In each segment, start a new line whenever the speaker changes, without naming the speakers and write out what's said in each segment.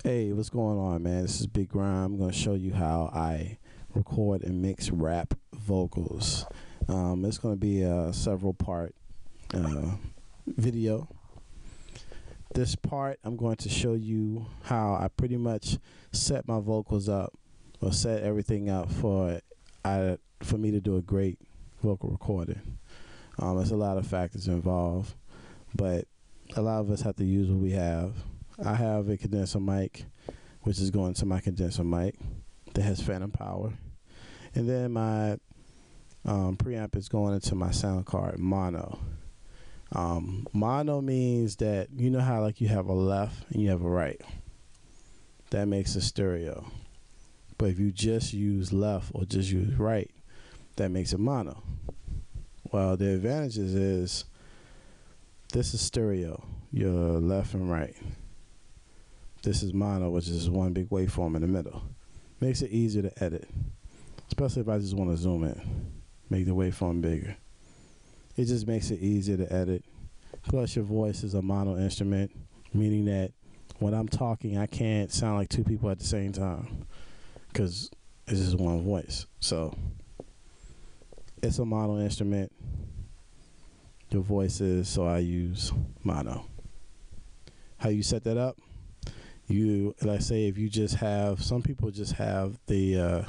Hey, what's going on, man? This is Big Grime. I'm going to show you how I record and mix rap vocals. It's going to be a several part video. This part, I'm going to show you how I pretty much set my vocals up, or set everything up for me to do a great vocal recording. There's a lot of factors involved, but a lot of us have to use what we have. I have a condenser mic, which is going to my condenser mic that has phantom power, and then my preamp is going into my sound card mono. Mono means that, you know how like you have a left and you have a right. That makes a stereo. But if you just use left or just use right, that makes it mono. Well, the advantages is this is stereo, your left and right. This is mono, which is one big waveform in the middle. Makes it easier to edit, especially if I just want to zoom in, make the waveform bigger. It just makes it easier to edit. Plus, your voice is a mono instrument, meaning that when I'm talking, I can't sound like two people at the same time because it's just one voice. So it's a mono instrument. Your voice is, so I use mono. How you set that up? Let's say if you just have, some people just have the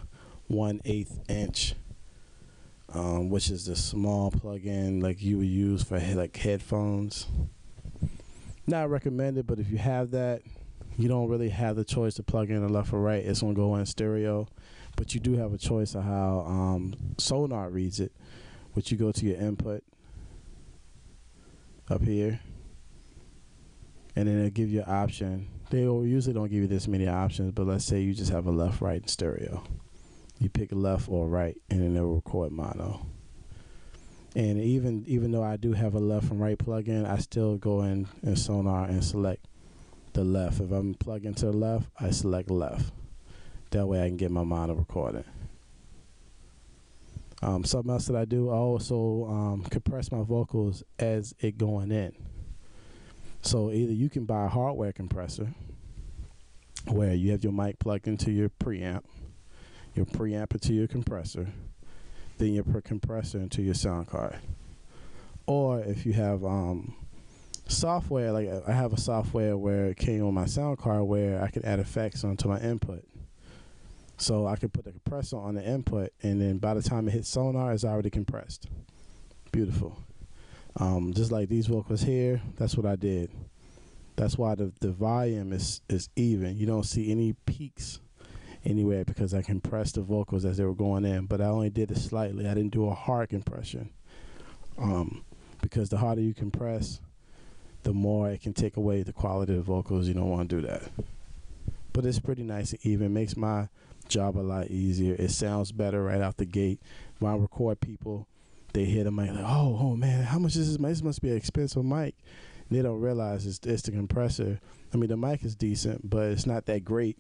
1/8 inch, which is the small plug-in like you would use for like headphones. Not recommended, but if you have that, you don't really have the choice to plug in a left or right. It's gonna go in stereo, but you do have a choice of how Sonar reads it, which you go to your input up here, and then it'll give you an option. They usually don't give you this many options, but let's say you just have a left, right, and stereo. You pick left or right, and then it'll record mono. And even though I do have a left and right plug-in, I still go in Sonar and select the left. If I'm plugged into the left, I select left. That way I can get my mono recording. Something else that I do, I also compress my vocals as it going in. So either you can buy a hardware compressor where you have your mic plugged into your preamp into your compressor, then your compressor into your sound card. Or if you have software, like I have a software where it came on my sound card where I can add effects onto my input. So I can put the compressor on the input, and then by the time it hits Sonar, it's already compressed. Beautiful. Just like these vocals here, that's what I did. That's why the volume is even. You don't see any peaks anywhere because I compressed the vocals as they were going in, but I only did it slightly. I didn't do a hard compression, because the harder you compress, the more it can take away the quality of the vocals. You don't want to do that. But it's pretty nice and even. Makes my job a lot easier. It sounds better right out the gate. When I record people, they hear the mic like, oh man, how much is this mic? This must be an expensive mic. And they don't realize it's the compressor. I mean, the mic is decent, but it's not that great.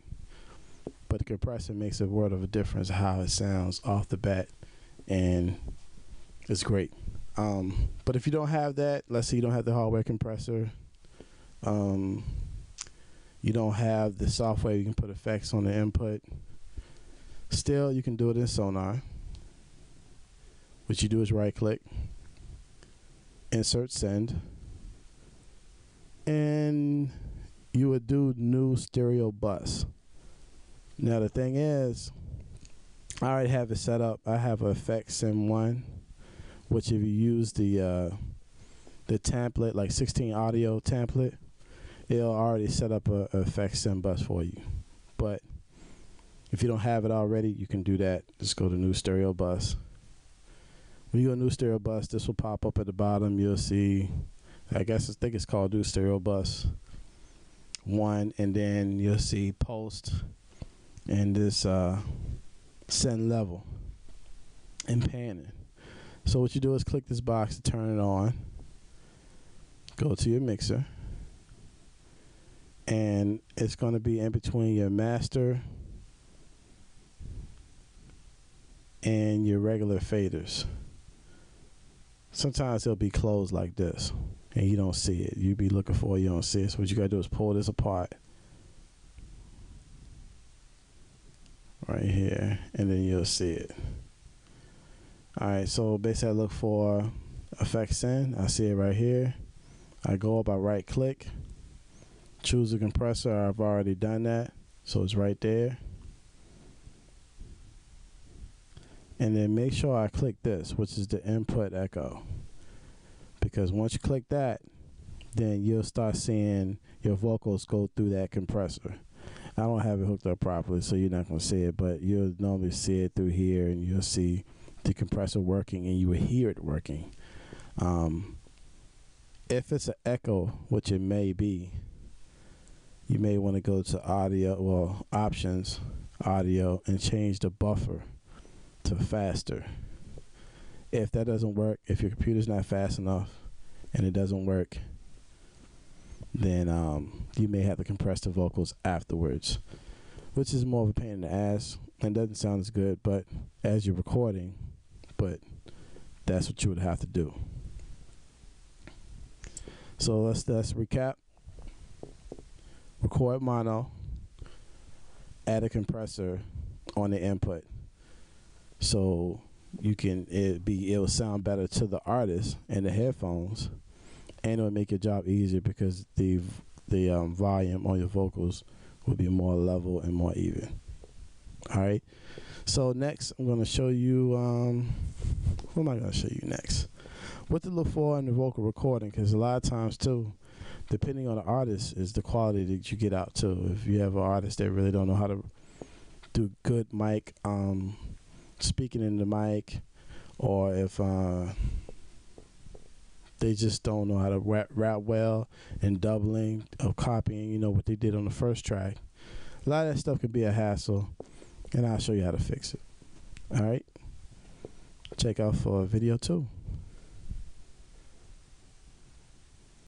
But the compressor makes a world of a difference how it sounds off the bat, and it's great. But if you don't have that, let's say you don't have the hardware compressor, you don't have the software you can put effects on the input, still you can do it in Sonar. What you do is right click, insert send, and you would do new stereo bus. Now the thing is, I already have it set up. I have an effects sim 1, which if you use the template, like 16 audio template, it'll already set up a effects sim bus for you. But if you don't have it already, you can do that. Just go to new stereo bus. When you go to new stereo bus, this will pop up at the bottom. You'll see, I think it's called new stereo bus 1, and then you'll see post and this send level and panning. So what you do is click this box to turn it on. Go to your mixer, and it's going to be in between your master and your regular faders. Sometimes they'll be closed like this, and you don't see it. You be looking for it, you don't see it. So what you gotta do is pull this apart, right here, and then you'll see it. Alright, so basically I look for effects in. I see it right here. I go up, I right click, choose a compressor. I've already done that, so it's right there. And then make sure I click this, which is the input echo, because once you click that, then you'll start seeing your vocals go through that compressor. I don't have it hooked up properly, so you're not going to see it, but you'll normally see it through here, and you'll see the compressor working, and you will hear it working. If it's an echo, which it may be, you may want to go to audio, well, options, audio, and change the buffer to faster. If that doesn't work, if your computer's not fast enough and it doesn't work, then you may have to compress the vocals afterwards, which is more of a pain in the ass and doesn't sound as good, but as you're recording, but that's what you would have to do. So let's recap. Record mono, add a compressor on the input, so you can it'll sound better to the artist and the headphones, and it'll make your job easier because the volume on your vocals will be more level and more even. All right. So next, I'm going to show you. What am I going to show you next? What to look for in the vocal recording, because a lot of times too, depending on the artist, is the quality that you get out too. If you have an artist that really don't know how to do good mic, speaking in the mic, or if they just don't know how to rap well and doubling or copying, you know, what they did on the first track, a lot of that stuff can be a hassle, and I'll show you how to fix it. All right, check out for video 2.